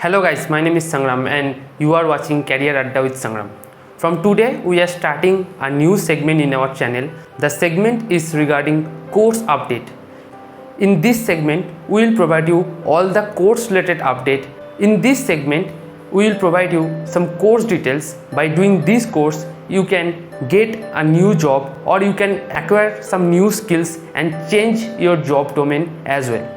Hello guys, my name is Sangram and you are watching Career Adda with Sangram. From today, we are starting a new segment in our channel. The segment is regarding course update. In this segment, we will provide you all the course related update. In this segment, we will provide you some course details. By doing this course, you can get a new job or you can acquire some new skills and change your job domain as well.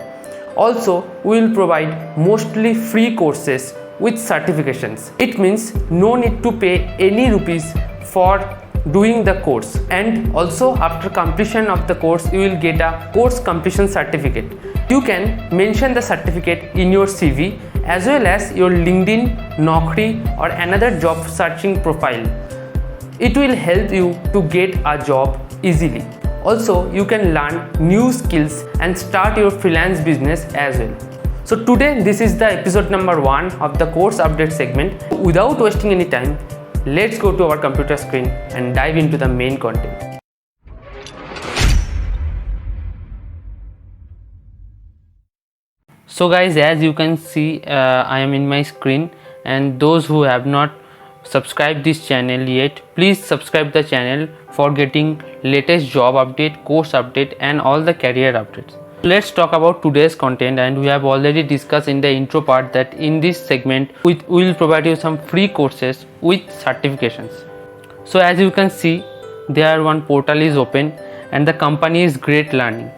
Also, we will provide mostly free courses with certifications. It means no need to pay any rupees for doing the course, and also after completion of the course you will get a course completion certificate. You can mention the certificate in your CV as well as your LinkedIn, Naukri or another job searching profile. It will help you to get a job easily. Also, you can learn new skills and start your freelance business as well. So today this is the episode number 1 of the course update segment. Without wasting any time, let's go to our computer screen and dive into the main content. So guys, as you can see, I am in my screen, and those who have not subscribed this channel yet, please subscribe the channel for getting latest job update, course update and all the career updates. Let's talk about today's content, and we have already discussed in the intro part that in this segment we will provide you some free courses with certifications. So as you can see, there one portal is open and the company is Great Learning.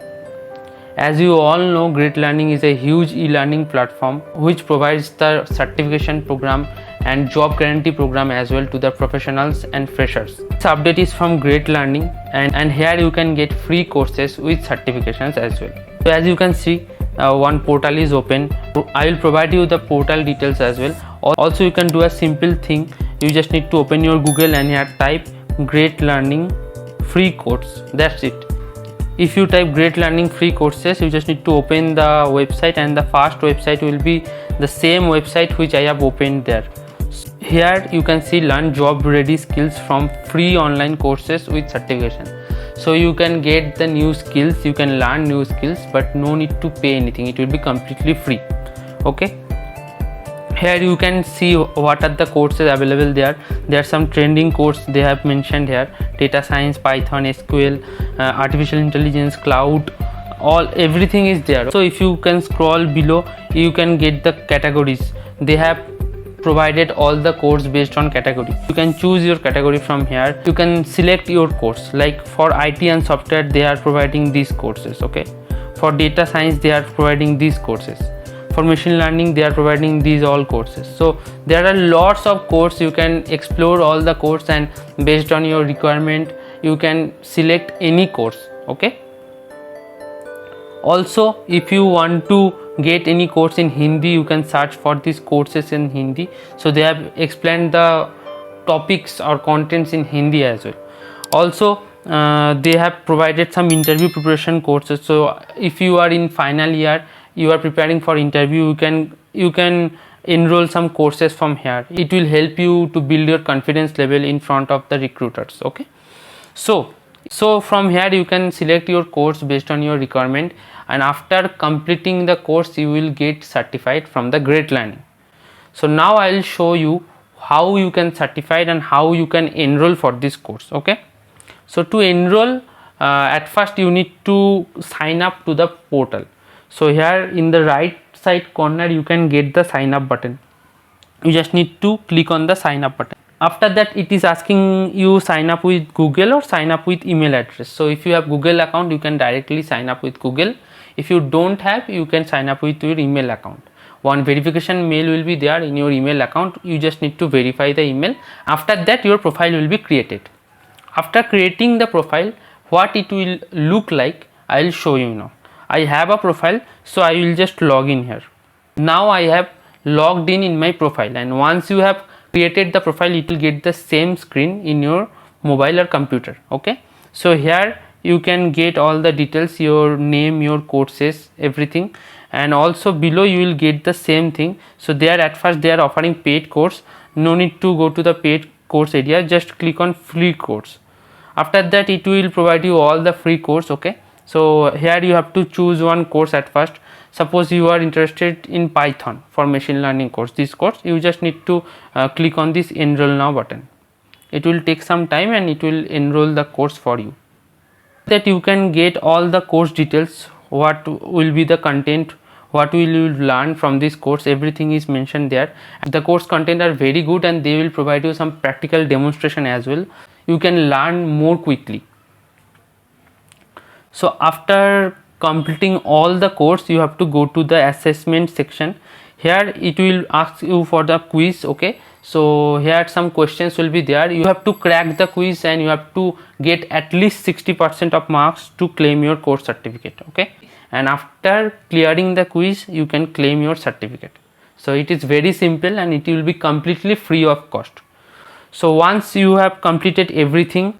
As you all know, Great Learning is a huge e-learning platform which provides the certification program and job guarantee program as well to the professionals and freshers. This update is from Great Learning, and here you can get free courses with certifications as well. So as you can see, one portal is open. I will provide you the portal details as well. Also, you can do a simple thing. You just need to open your Google and here type Great Learning free course. That's it. If you type Great Learning free courses, you just need to open the website, and the first website will be the same website which I have opened there. Here you can see learn job ready skills from free online courses with certification. So you can get the new skills, you can learn new skills, but no need to pay anything. It will be completely free. Okay. Here you can see what are the courses available there. There are some trending courses they have mentioned here: data science, Python, SQL, artificial intelligence, cloud, everything is there. So if you can scroll below, you can get the categories. They have provided all the course based on category. You can choose your category from here. You can select your course. Like for IT and software, they are providing these courses. Okay. For data science, they are providing these courses. For machine learning, they are providing these all courses. So there are lots of courses. You can explore all the course, and based on your requirement you can select any course. Okay. Also, if you want to get any course in Hindi, you can search for these courses in Hindi. So they have explained the topics or contents in Hindi as well. Also, they have provided some interview preparation courses. So if you are in final year, you are preparing for interview, you can enroll some courses from here. It will help you to build your confidence level in front of the recruiters. Okay. So from here you can select your course based on your requirement, and after completing the course you will get certified from the Great Learning. So now I will show you how you can certify and how you can enroll for this course. Okay. So to enroll, at first you need to sign up to the portal. So here in the right side corner you can get the sign up button. You just need to click on the sign up button. After that, it is asking you sign up with Google or sign up with email address. So if you have Google account, you can directly sign up with Google. If you don't have, you can sign up with your email account. One verification mail will be there in your email account. You just need to verify the email. After that, your profile will be created. After creating the profile, what it will look like, I will show you now. I have a profile, so I will just log in here. Now I have logged in my profile, and once you have created the profile, it will get the same screen in your mobile or computer. Okay. So here you can get all the details, your name, your courses, everything, and also below you will get the same thing. So there at first they are offering paid course. No need to go to the paid course area, just click on free course. After that it will provide you all the free course. Okay. So here you have to choose one course at first. Suppose you are interested in Python for machine learning course, this course, you just need to click on this enroll now button. It will take some time and it will enroll the course for you. That you can get all the course details, what will be the content, what will you learn from this course, everything is mentioned there. The course content are very good and they will provide you some practical demonstration as well. You can learn more quickly. So after completing all the course, you have to go to the assessment section. Here it will ask you for the quiz. Okay, so here some questions will be there. You have to crack the quiz and you have to get at least 60% of marks to claim your course certificate. Okay, and after clearing the quiz you can claim your certificate. So it is very simple and it will be completely free of cost. So once you have completed everything,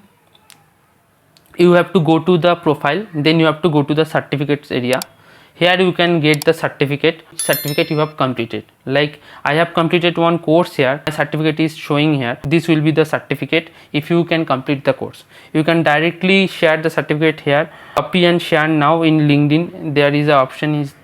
you have to go to the profile, then you have to go to the certificates area. Here you can get the certificate you have completed. Like I have completed one course here, my certificate is showing here. This will be the certificate. If you can complete the course, you can directly share the certificate here, copy and share now in LinkedIn. There is an option is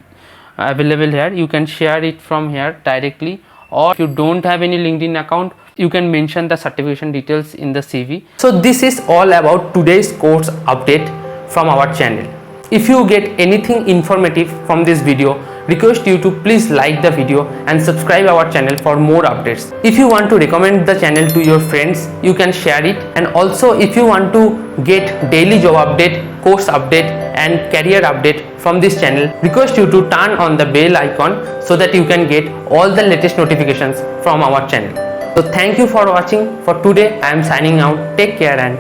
available here. You can share it from here directly, or if you don't have any LinkedIn account, you can mention the certification details in the CV. So this is all about today's course update from our channel. If you get anything informative from this video, request you to please like the video and subscribe our channel for more updates. If you want to recommend the channel to your friends, you can share it. And also if you want to get daily job update, course update and career update from this channel, request you to turn on the bell icon so that you can get all the latest notifications from our channel. So thank you for watching. For today I am signing out. Take care and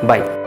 bye.